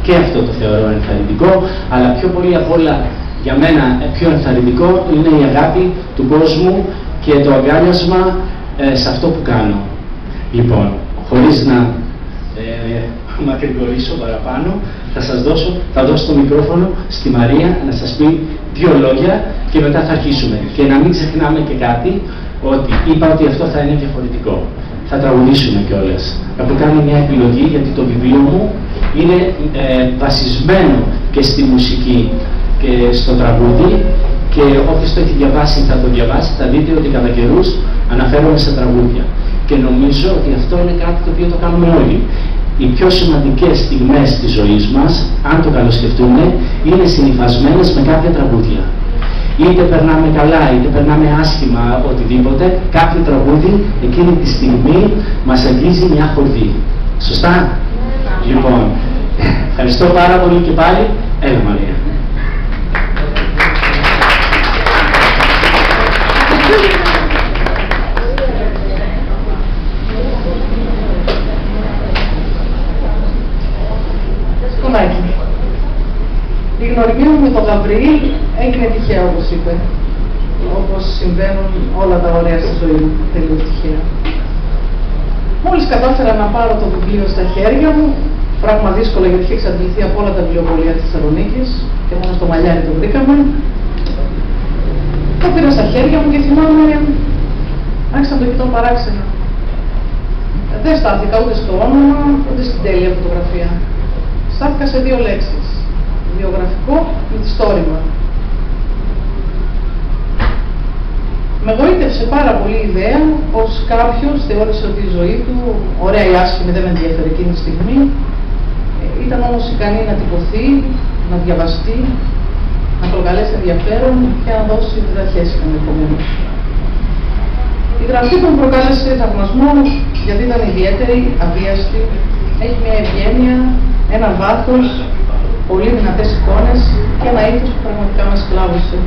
και αυτό το θεωρώ ενθαρρυντικό, αλλά πιο πολύ απ' όλα για μένα πιο ενθαρρυντικό είναι η αγάπη του κόσμου και το αγκάλιασμα σε αυτό που κάνω. Λοιπόν, χωρίς να μακρηγορήσω παραπάνω, θα δώσω το μικρόφωνο στη Μαρία να σας πει 2 λόγια και μετά θα αρχίσουμε. Και να μην ξεχνάμε και κάτι, ότι είπα ότι αυτό θα είναι διαφορετικό. Θα τραγουδήσουμε κιόλας. Έχω κάνει μια επιλογή γιατί το βιβλίο μου είναι βασισμένο και στη μουσική και στο τραγούδι, και όποιος το έχει διαβάσει θα το διαβάσει, θα δείτε ότι κατά καιρούς αναφέρομαι σε τραγούδια. Και νομίζω ότι αυτό είναι κάτι το οποίο το κάνουμε όλοι. Οι πιο σημαντικές στιγμές της ζωής μας, αν το καλοσκεφτούμε, είναι συνυφασμένες με κάποια τραγούδια. Είτε περνάμε καλά, είτε περνάμε άσχημα, οτιδήποτε, κάποιο τραγούδι εκείνη τη στιγμή μας αγγίζει μια χορδή. Σωστά? Λοιπόν, ευχαριστώ πάρα πολύ και πάλι. Έλα Μαρία. Η γνωριμία μου με τον Γαβριήλ έγινε τυχαία, όπως είπε. Όπως συμβαίνουν όλα τα ωραία στη ζωή μου, τελείως τυχαία. Μόλις κατάφερα να πάρω το βιβλίο στα χέρια μου, πράγμα δύσκολο γιατί είχε εξαντληθεί από όλα τα βιβλιοπωλεία της Θεσσαλονίκης και μόνο στο Μαλλιάρι το βρήκαμε, το πήρα στα χέρια μου και θυμάμαι, άρχισα να το κοιτάω παράξενα. Δεν στάθηκα ούτε στο όνομα, ούτε στην τέλεια φωτογραφία. Στάθηκα σε 2 λέξεις. Βιογραφικό μυθιστόρημα. Με γοήτευσε πάρα πολύ η ιδέα πως κάποιος θεώρησε ότι η ζωή του, ωραία ή άσχημη, δεν με ενδιαφέρει εκείνη τη στιγμή, ήταν όμως ικανή να τυπωθεί, να διαβαστεί, να προκαλέσει ενδιαφέρον και να δώσει διδαχές ενδεχομένως. Η γραφή του προκάλεσε θαυμασμό γιατί ήταν ιδιαίτερη, αβίαστη, έχει μια ευγένεια, ένα βάθος, πολύ δυνατές εικόνες και ένα ήθος που πραγματικά με σκλάβωσε.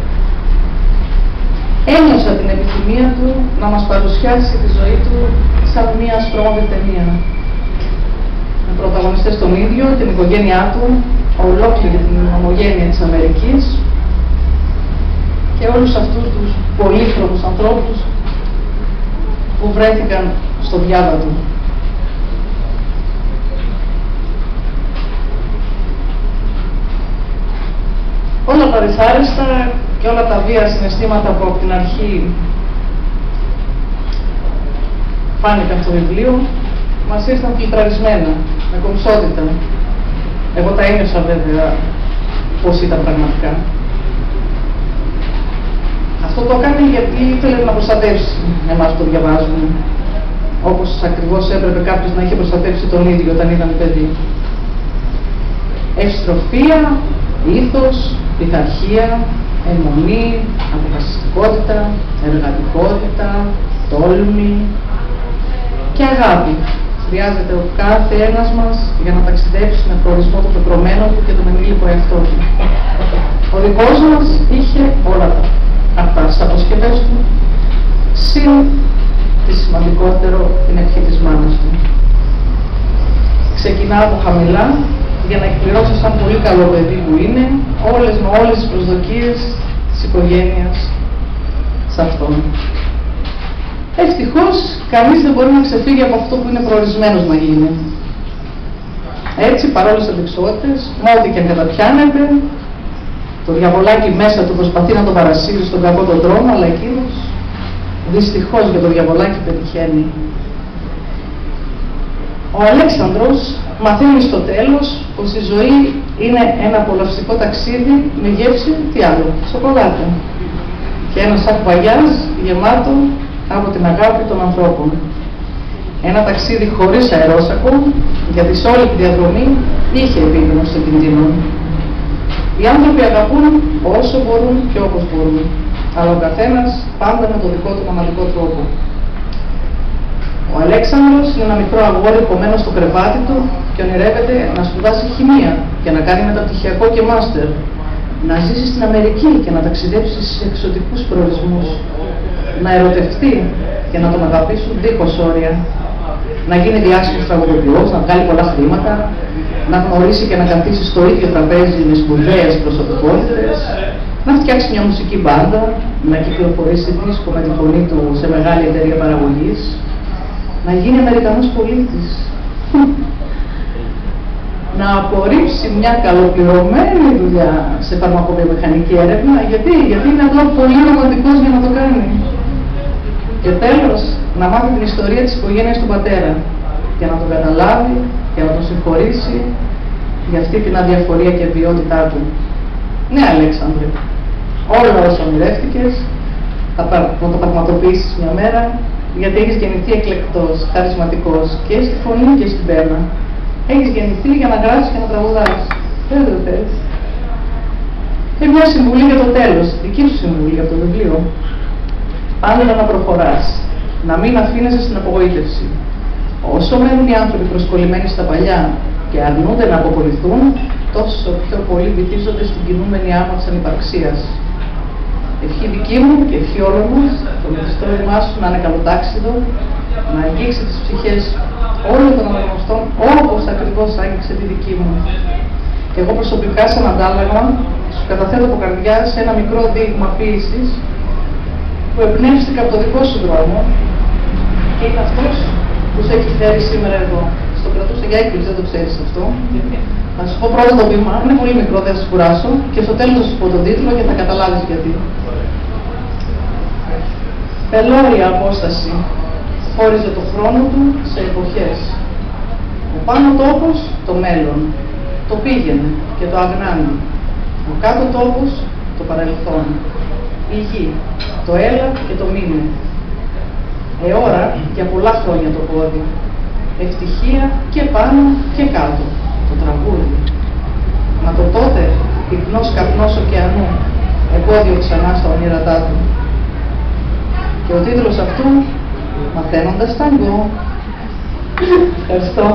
Ένιωσα την επιθυμία του να μας παρουσιάσει τη ζωή του σαν μια ασπρόμαυρη ταινία. Με πρωταγωνιστές τον ίδιο, την οικογένειά του, ολόκληρη την ομογένεια της Αμερικής και όλους αυτούς τους πολύχρωμους ανθρώπους που βρέθηκαν στο διάβατο. Όλα τα δυσάρεστα και όλα τα βία συναισθήματα που από την αρχή φάνηκαν στο βιβλίο μας ήρθαν φιλτραρισμένα, με κομψότητα. Εγώ τα ένιωσα βέβαια πώς ήταν πραγματικά. Αυτό το έκανε γιατί ήθελε να προστατεύσει εμάς που το διαβάζουμε. Όπως ακριβώς έπρεπε κάποιος να είχε προστατεύσει τον ίδιο όταν ήταν παιδί. Ευστροφία, ήθος, πειθαρχία, αιμονή, αποφασιστικότητα, εργατικότητα, τόλμη και αγάπη. Χρειάζεται ο κάθε ένας μας για να ταξιδέψει με προορισμό το πεπρωμένο του και τον ενήλικο εαυτό του. Ο δικός μας είχε όλα αυτά στις αποσκευές του, συν τη σημαντικότερο την ευχή της μάνας του. Ξεκινά από χαμηλά για να εκπληρώσει σαν πολύ καλό παιδί που είναι με όλες τις προσδοκίες της οικογένειας σε αυτόν. Ευτυχώς, κανείς δεν μπορεί να ξεφύγει από αυτό που είναι προορισμένος να γίνει. Έτσι, παρόλες τις αδεξιότητες, με ό,τι και αν καταπιάνεται, το διαβολάκι μέσα του προσπαθεί να το παρασύρει στον κακό τον δρόμο, αλλά εκείνος δυστυχώς για το διαβολάκι πετυχαίνει. Ο Αλέξανδρος μαθαίνει στο τέλος πως η ζωή είναι ένα απολαυστικό ταξίδι με γεύση, τι άλλο, σοκολάτα. Και ένα σακ βαγιάζ γεμάτο από την αγάπη των ανθρώπων. Ένα ταξίδι χωρίς αερόσακο, γιατί σε όλη τη διαδρομή είχε επίγνωση των κινδύνων. Οι άνθρωποι αγαπούν όσο μπορούν και όπως μπορούν, αλλά ο καθένας πάντα με το δικό του μοναδικό τρόπο. Ο Αλέξανδρος είναι ένα μικρό αγόρι κομμένο στο κρεβάτι του και ονειρεύεται να σπουδάσει χημεία και να κάνει μεταπτυχιακό και μάστερ, να ζήσει στην Αμερική και να ταξιδέψει σε εξωτικούς προορισμούς, να ερωτευτεί και να τον αγαπήσουν δίχως όρια. να γίνει διάσημος τραγουδοποιός, να βγάλει πολλά χρήματα, να γνωρίσει και να καθίσει στο ίδιο τραπέζι με σπουδαίες προσωπικότητες, να φτιάξει μια μουσική μπάντα, να κυκλοφορήσει δίσκο με τη φωνή του σε μεγάλη εταιρεία παραγωγής, να γίνει Αμερικανός πολίτης, να απορρίψει μια καλοπληρωμένη δουλειά σε φαρμακοβιομηχανική έρευνα, γιατί είναι απλά πολύ ρομαντικός για να το κάνει. Και τέλος, να μάθει την ιστορία της οικογένειας του πατέρα, για να τον καταλάβει, για να τον συγχωρήσει για αυτή την αδιαφορία και βιότητά του. Ναι, Αλέξανδρε, όλα όσα ονειρεύτηκες, θα το πραγματοποιήσεις μια μέρα, γιατί έχεις γεννηθεί εκλεκτός, χαρισματικός και στη φωνή και στην πένα. Έχεις γεννηθεί για να γράψεις και να τραγουδάς. Δεν το θες. Και μια συμβουλή για το τέλος, δική σου συμβουλή για το βιβλίο. Πάντα να προχωράς, να μην αφήνεσαι στην απογοήτευση. Όσο μένουν οι άνθρωποι προσκολλημένοι στα παλιά και αρνούνται να αποκολληθούν, τόσο πιο πολύ βυθίζονται στην κινούμενη άμα της ανυπαρξίας. Ευχή δική μου και ευχή όλων μας, το μυθιστόρημά σου να είναι καλοτάξιδο, να αγγίξει τις ψυχές όλων των αναγνωστών όπως ακριβώς άγγιξε τη δική μου. Και εγώ προσωπικά, σαν αντάλλαγμα, σου καταθέτω από καρδιά σε ένα μικρό δείγμα ποίησης που εμπνεύστηκα από το δικό σου δρόμο και είναι αυτός που σε έχει φέρει σήμερα εδώ. Στο κρατούσα για έκπληξη, δεν το ξέρεις αυτό. Θα σου πω πρώτα το βήμα, είναι πολύ μικρό, δεν θα σου κουράσω, και στο τέλος θα σου πω τον τίτλο και θα καταλάβεις γιατί. Πελώρια απόσταση χώριζε το χρόνο του σε εποχές. Ο πάνω τόπος το μέλλον, το πήγαινε και το αγνάνει. Ο κάτω τόπος το παρελθόν. Η γη, το έλα και το μείνε. Ώρα για πολλά χρόνια το πόδι. Ευτυχία και πάνω και κάτω. Το τραγούδι. Μα το τότε πυκνός καπνός ωκεανού, εμπόδιο ξανά στα ονείρατά του. Και ο τίτλος αυτού, μαθαίνοντας ταγκό. Ευχαριστώ.